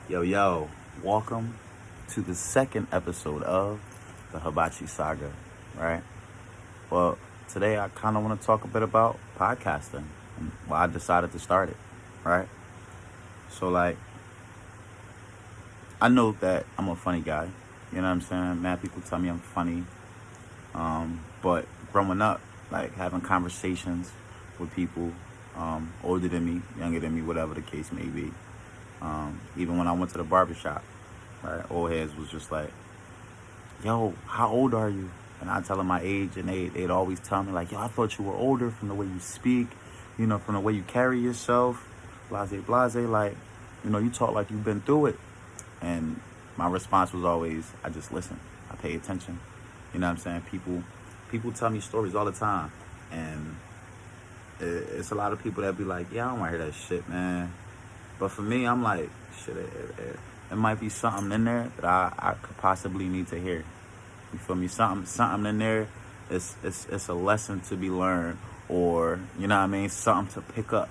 Yo, welcome to the second episode of the Habacheesaga, right? Well, today I kind of want to talk a bit about podcasting and why I decided to start it, right? So, I know that I'm a funny guy, you know what I'm saying? Mad people tell me I'm funny, but growing up, having conversations with people older than me, younger than me, whatever the case may be, even when I went to the barbershop, right? Old heads was just like, yo, how old are you? And I tell them my age, and they'd always tell me, like, yo, I thought you were older from the way you speak, from the way you carry yourself, blase, you talk like you've been through it. And my response was always, I just listen. I pay attention. You know what I'm saying? People tell me stories all the time. And it's a lot of people that be like, yeah, I don't want to hear that shit, man. But for me, I'm like, shit, it might be something in there that I could possibly need to hear. You feel me? Something in there. It's a lesson to be learned, or you know what I mean, something to pick up.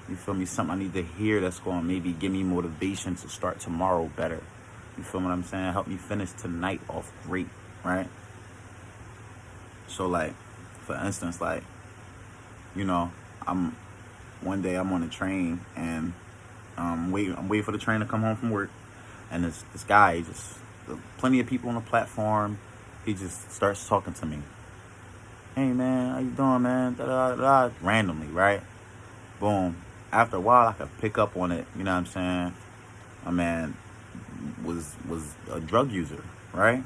You feel me? Something I need to hear that's going to maybe give me motivation to start tomorrow better. You feel what I'm saying? Help me finish tonight off great, right? So for instance, I'm one day I'm on a train and I'm waiting for the train to come home from work, and this guy just plenty of people on the platform. He just starts talking to me. Hey man, how you doing, man? Da da da. Randomly, right? Boom. After a while, I could pick up on it. You know what I'm saying? My man was a drug user, right?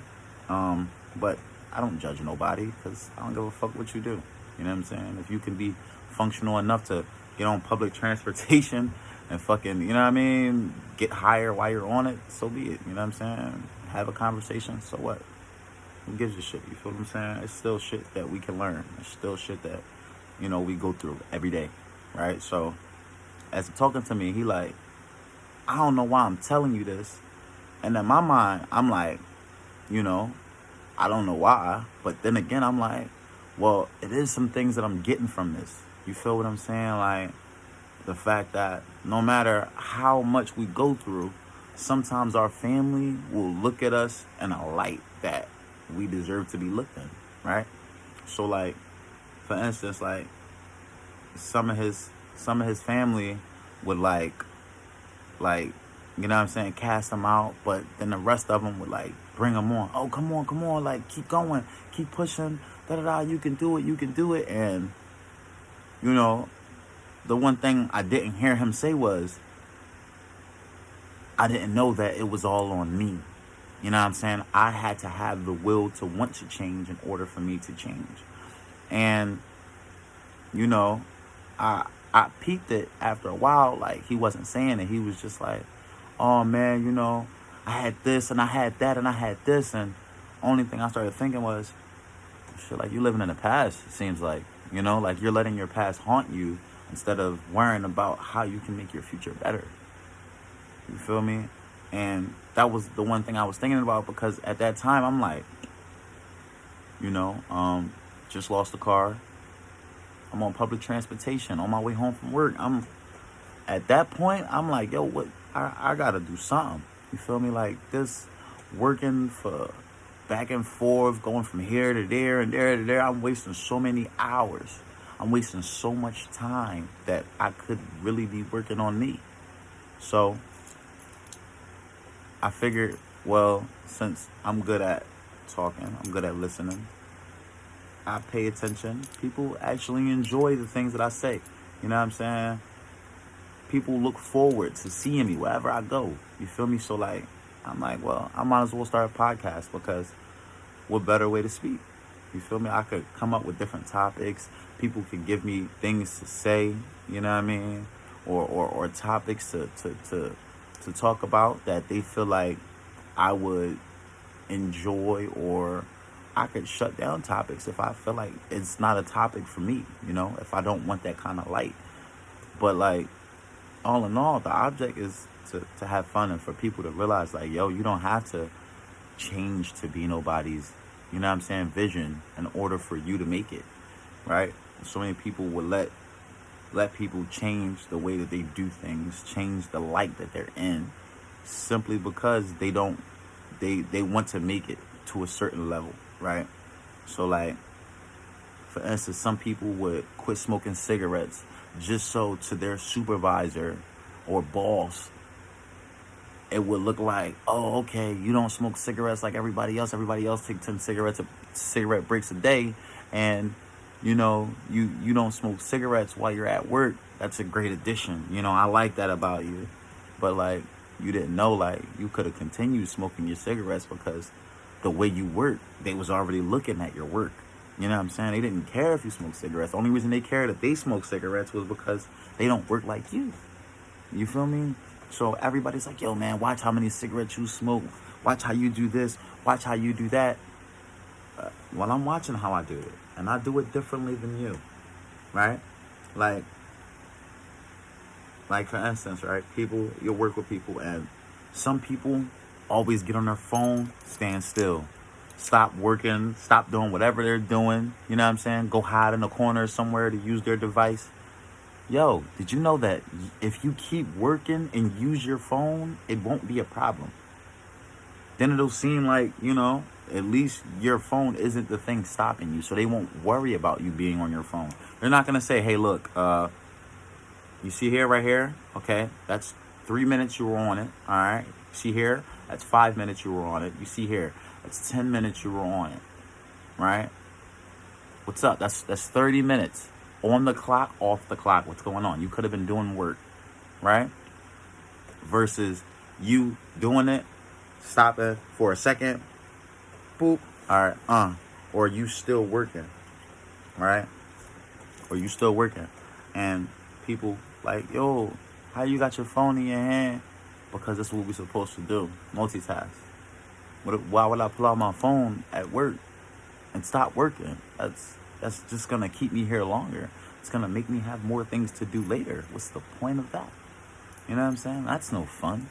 But I don't judge nobody because I don't give a fuck what you do. You know what I'm saying? If you can be functional enough to get on public transportation and fucking, you know what I mean, get higher while you're on it, so be it. You know what I'm saying? Have a conversation, so what? Who gives a shit? You feel what I'm saying? It's still shit that we can learn. It's still shit that, we go through every day, right? So, as talking to me, he like, I don't know why I'm telling you this. And in my mind, I'm like, I don't know why. But then again, I'm like, well, it is some things that I'm getting from this. You feel what I'm saying? Like, the fact that no matter how much we go through, sometimes our family will look at us in a light that we deserve to be looked in, right? So for instance, some of his family would you know what I'm saying, cast him out, but then the rest of them would bring him on. Oh, come on, keep going, keep pushing, you can do it. And the one thing I didn't hear him say was, I didn't know that it was all on me. You know what I'm saying? I had to have the will to want to change in order for me to change. And, I peeped it after a while. He wasn't saying it. He was just like, oh, man, I had this and I had that and I had this. And only thing I started thinking was, shit, you living in the past, it seems like. You're letting your past haunt you instead of worrying about how you can make your future better. You feel me? And that was the one thing I was thinking about, because at that time I'm like, just lost a car. I'm on public transportation on my way home from work. At that point, I'm like, yo, what? I gotta do something. You feel me? This working for back and forth, going from here to there and there to there. I'm wasting so many hours. I'm wasting so much time that I could really be working on me. So I figured, well, since I'm good at talking, I'm good at listening, I pay attention. People actually enjoy the things that I say. You know what I'm saying? People look forward to seeing me wherever I go. You feel me? So I'm like, well, I might as well start a podcast, because what better way to speak? You feel me? I could come up with different topics. People could give me things to say, you know what I mean? Or topics to talk about that they feel like I would enjoy, or I could shut down topics if I feel like it's not a topic for me, if I don't want that kind of light. But all in all, the object is to have fun and for people to realize yo, you don't have to change to be nobody's, you know what I'm saying, vision in order for you to make it, right? So many people would let people change the way that they do things, change the light that they're in, simply because they want to make it to a certain level, right? So like, for instance, some people would quit smoking cigarettes just so to their supervisor or boss it would look like, oh, okay, you don't smoke cigarettes like everybody else. Everybody else take 10 cigarette breaks a day, and you don't smoke cigarettes while you're at work. That's a great addition. I like that about you. But like, you didn't know, like, you could have continued smoking your cigarettes because the way you work, they was already looking at your work. You know what I'm saying? They didn't care if you smoked cigarettes. The only reason they cared if they smoked cigarettes was because they don't work like you. You feel me? So everybody's like, yo, man, watch how many cigarettes you smoke. Watch how you do this. Watch how you do that. Well, I'm watching how I do it. And I do it differently than you. Right? Like for instance, right? You'll work with people, and some people always get on their phone, stand still. Stop working, stop doing whatever they're doing. You know what I'm saying? Go hide in a corner somewhere to use their device. Yo, did you know that if you keep working and use your phone, it won't be a problem? Then it'll seem like, at least your phone isn't the thing stopping you. So they won't worry about you being on your phone. They're not going to say, hey, look, you see here, right here? Okay, that's 3 minutes you were on it. All right. See here? That's 5 minutes you were on it. You see here? That's 10 minutes you were on it. Right? What's up? That's 30 minutes. On the clock, off the clock. What's going on? You could have been doing work, right? Versus you doing it, stopping for a second, boop, all right, or you still working, right? Or you still working, and people like, yo, how you got your phone in your hand? Because that's what we're supposed to do, multitask. Why would I pull out my phone at work and stop working? That's just going to keep me here longer. It's going to make me have more things to do later. What's the point of that? You know what I'm saying? That's no fun,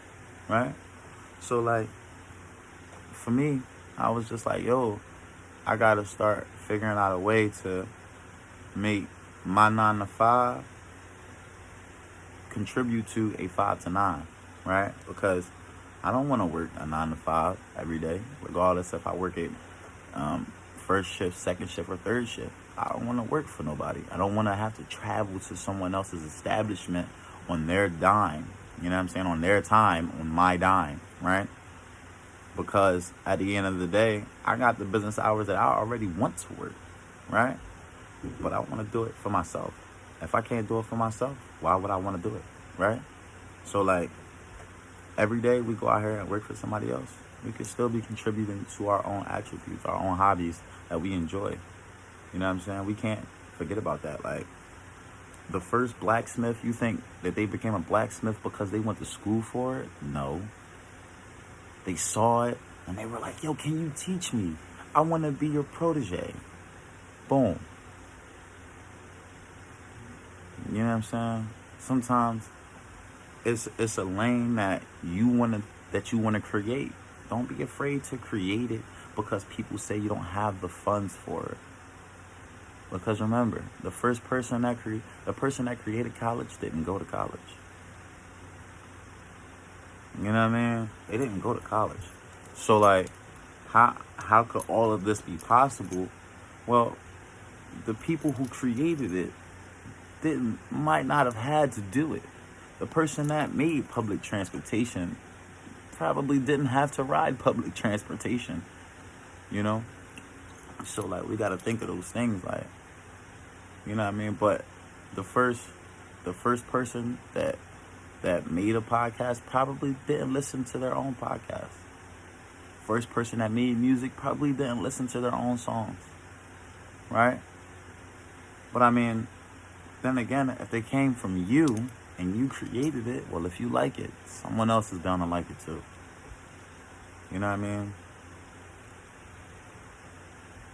right? So, like, for me, I was just like, yo, I got to start figuring out a way to make my 9 to 5 contribute to a 5 to 9, right? Because I don't want to work a 9 to 5 every day, regardless if I work at first shift, second shift, or third shift. I don't want to work for nobody. I don't want to have to travel to someone else's establishment on their dime. You know what I'm saying? On their time, on my dime, right? Because at the end of the day, I got the business hours that I already want to work, right? But I want to do it for myself. If I can't do it for myself, why would I want to do it, right? So, like, every day we go out here and work for somebody else. We could still be contributing to our own attributes, our own hobbies that we enjoy. You know what I'm saying? We can't forget about that. Like, the first blacksmith, you think that they became a blacksmith because they went to school for it? No. They saw it and they were like, yo, can you teach me? I want to be your protege. Boom. You know what I'm saying? Sometimes it's a lane that you want to create. Don't be afraid to create it because people say you don't have the funds for it. Because remember, the person that created college didn't go to college. You know what I mean? They didn't go to college. So, like, how could all of this be possible? Well, the people who created it might not have had to do it. The person that made public transportation probably didn't have to ride public transportation. So, like, we got to think of those things, like, you know what I mean? But the first person that made a podcast probably didn't listen to their own podcast. First person that made music probably didn't listen to their own songs, right? But I mean, then again, if they came from you and you created it, well, if you like it, someone else is bound to like it too. You know what I mean?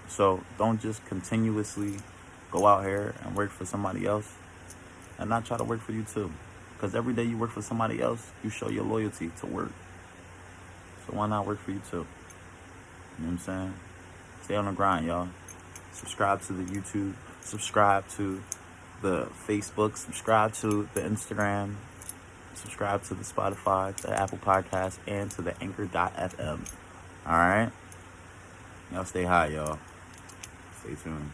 So don't just continuously go out here and work for somebody else and not try to work for you too. Because every day you work for somebody else, you show your loyalty to work. So why not work for you too? You know what I'm saying? Stay on the grind, y'all. Subscribe to the YouTube. Subscribe to the Facebook. Subscribe to the Instagram. subscribe to the Spotify, to the Apple Podcast, and to the Anchor.fm. All right? Y'all stay high, y'all. Stay tuned.